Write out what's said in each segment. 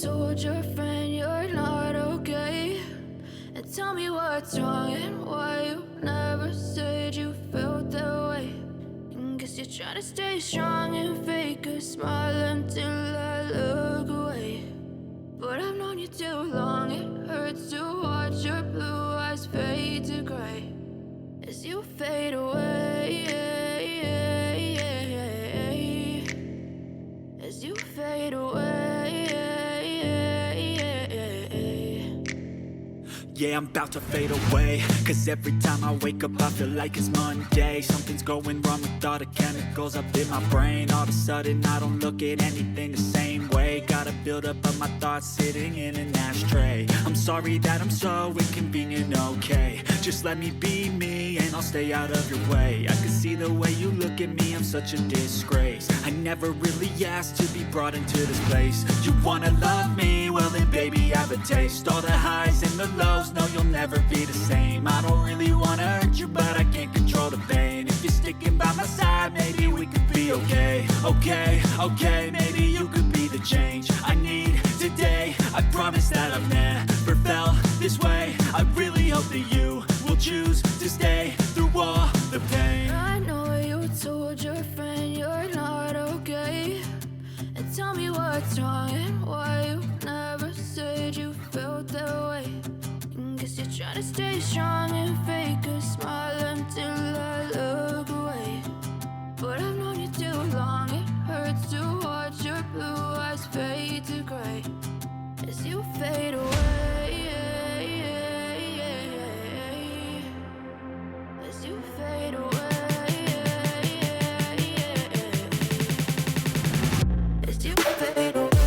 told your friend you're not okay? And tell me what's wrong and why you never said you felt that way. And guess you're trying to stay strong and fake a smile until I look away. But I've known you too long, it hurts to watch your blue eyes fade to gray as you fade away, as you fade away. Yeah, I'm about to fade away, cause every time I wake up I feel like it's Monday. Something's going wrong with all the chemicals up in my brain. All of a sudden I don't look at anything the same way. Got a buildup of my thoughts sitting in an ashtray. I'm sorry that I'm so inconvenient, okay? Just let me be me and I'll stay out of your way. I can see the way you look at me, I'm such a disgrace. I never really asked to be brought into this place. You wanna love me? Well then baby I have a taste. All the highs and the lows, no you'll never be the same. I don't really wanna hurt you but I can't control the pain. If you're sticking by my side maybe we could be okay. Okay, maybe you could be the change I need today. I promise that I've never felt this way. I really hope that you will choose to stay through all the pain. I know you told your friend you're not okay. And tell me what's wrong and why you never said you felt that way. And guess you're trying to stay strong and fake a smile until I look away. But I've known you too long, it hurts to watch your blue eyes fade to gray as you fade away, as you fade away, as you fade away.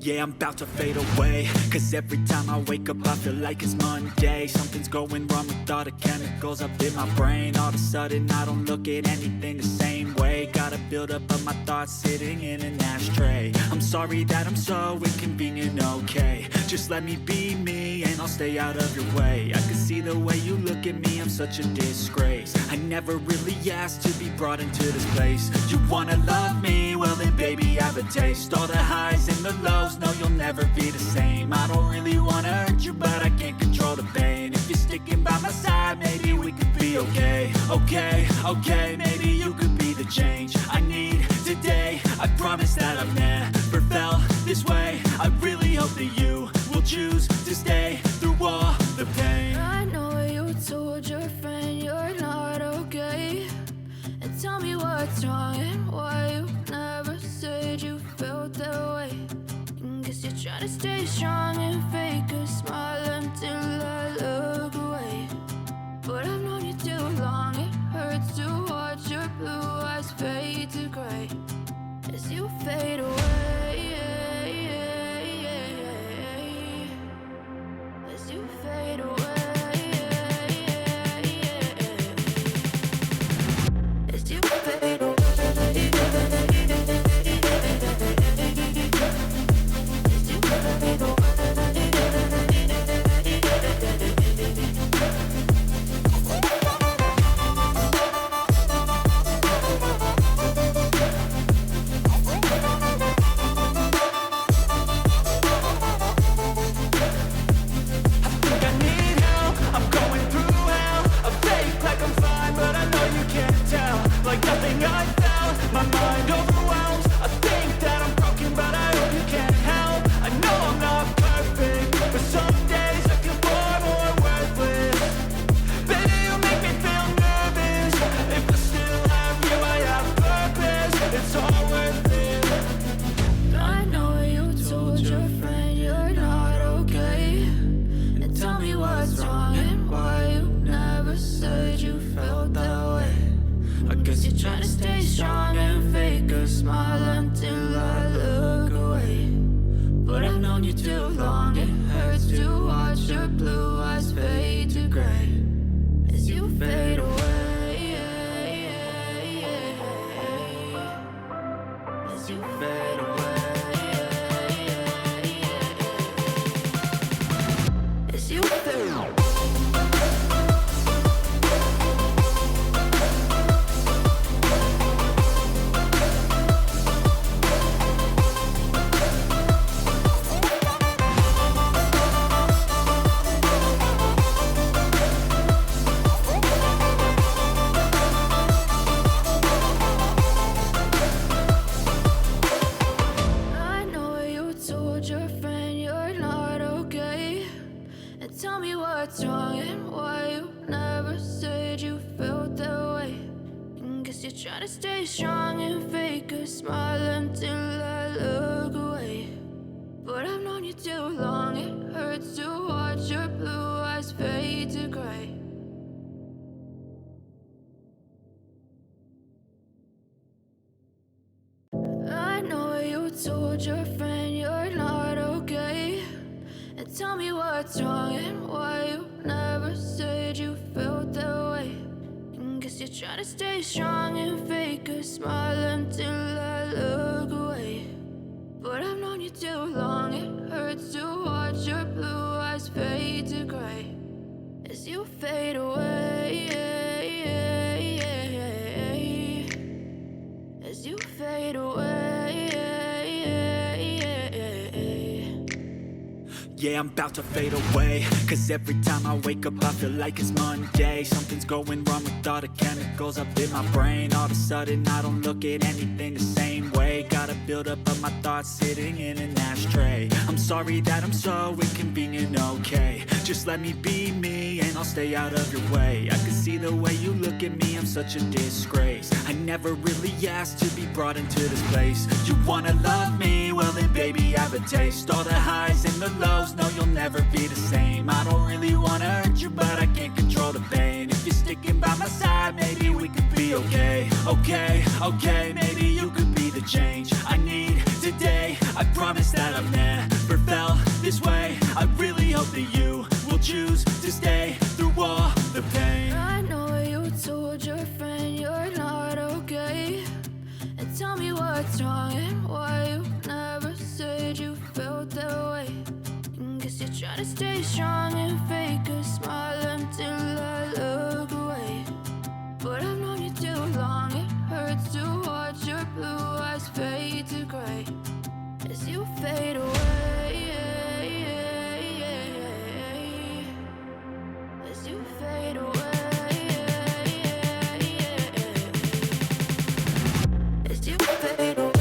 Yeah, I'm about to fade away, cause every time I wake up I feel like it's Monday. Something's going wrong with all the chemicals up in my brain. All of a sudden I don't look at anything the same way. Got a build up of my thoughts sitting in an ashtray. I'm sorry that I'm so inconvenient, okay. Just let me be me and I'll stay out of your way. I can see the way you look at me, I'm such a disgrace. I never really asked to be brought into this place. You wanna love me? Well then baby, have a taste. All the highs and the lows, no you'll never be the same. I don't really wanna hurt you, but I can't control the pain. If you're sticking by my side, maybe we could be okay. Okay, maybe you could be the change I need today. I promise that I've never felt this way. I really hope that you will choose to stay through all the pain. I know you told your friend you're not okay, and tell me what's wrong and why you never said you felt that way. Guess you're trying to stay strong and fake a smile until I look away. But I've known you too long, it hurts to watch your blue eyes fade to gray as you fade away. As you fade away. As you fade away. Told your friend you're not okay, and tell me what's wrong and why you never said you felt that way. Guess you're trying to stay strong and fake a smile until I look away. But I've known you too long, it hurts to watch your blue eyes fade to gray as you fade away. As you fade away. Yeah, I'm about to fade away, cause every time I wake up I feel like it's Monday. Something's going wrong with all the chemicals up in my brain. All of a sudden I don't look at anything the same way. Got a build up of my thoughts sitting in an ashtray. I'm sorry that I'm so inconvenient, okay. Just let me be me and I'll stay out of your way. I can see the way you look at me, I'm such a disgrace. I never really asked to be brought into this place. You wanna love me? Well then baby, have a taste. All the highs and the lows, no you'll never be the same. I don't really wanna hurt you, but I can't control the pain. If you're sticking by my side, maybe we could be okay. Okay, maybe you could be the change I need today. I promise that I've never felt this way. I really hope that you will choose to stay through all the pain. I know you told your friend you're not okay, and tell me what's wrong and why you never said you felt that way. Guess you're trying to stay strong and fake a smile until I look away. But I've known you too long, it hurts to watch your blue eyes fade to gray as you fade away. As you fade away. As you fade away.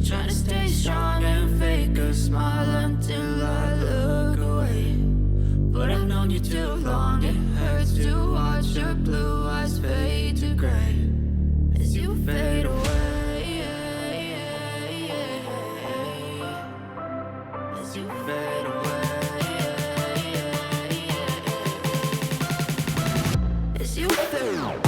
Trying to stay strong and fake a smile until I look away. But I've known you too long, it hurts to watch your blue eyes fade to gray as you fade away. As you fade away. As you fade away.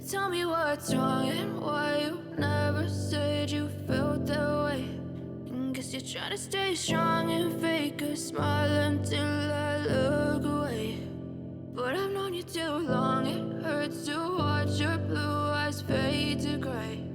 Tell me what's wrong and why you never said you felt that way. Guess you're trying to stay strong and fake a smile until I look away. But I've known you too long, it hurts to watch your blue eyes fade to gray